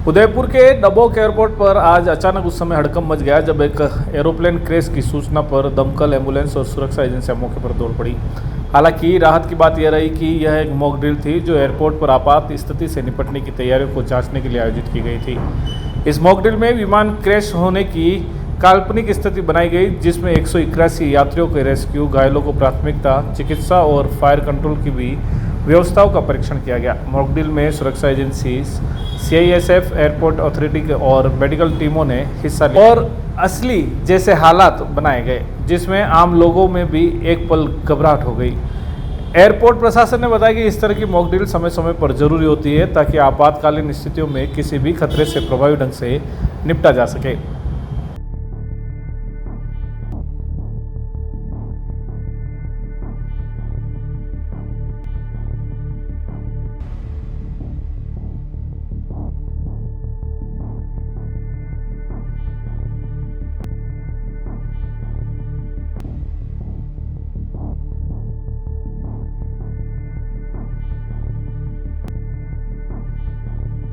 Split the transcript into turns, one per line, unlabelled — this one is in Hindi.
उदयपुर के डबोक एयरपोर्ट पर आज अचानक उस समय हड़कंप मच गया जब एक एरोप्लेन क्रैश की सूचना पर दमकल, एम्बुलेंस और सुरक्षा एजेंसियां मौके पर दौड़ पड़ी। हालांकि राहत की बात यह रही कि यह एक मॉक ड्रिल थी जो एयरपोर्ट पर आपात स्थिति से निपटने की तैयारियों को जांचने के लिए आयोजित की गई थी। इस मॉक ड्रिल में विमान क्रैश होने की काल्पनिक स्थिति बनाई गई, जिसमें 181 यात्रियों के रेस्क्यू, घायलों को प्राथमिकता चिकित्सा और फायर कंट्रोल की भी व्यवस्थाओं का परीक्षण किया गया। मॉक ड्रिल में सुरक्षा एजेंसी, CISF, एयरपोर्ट अथॉरिटी और मेडिकल टीमों ने हिस्सा लिया और असली जैसे हालात बनाए गए, जिसमें आम लोगों में भी एक पल घबराहट हो गई। एयरपोर्ट प्रशासन ने बताया कि इस तरह की मॉक ड्रिल समय समय पर जरूरी होती है ताकि आपातकालीन स्थितियों में किसी भी खतरे से प्रभावी ढंग से निपटा जा सके।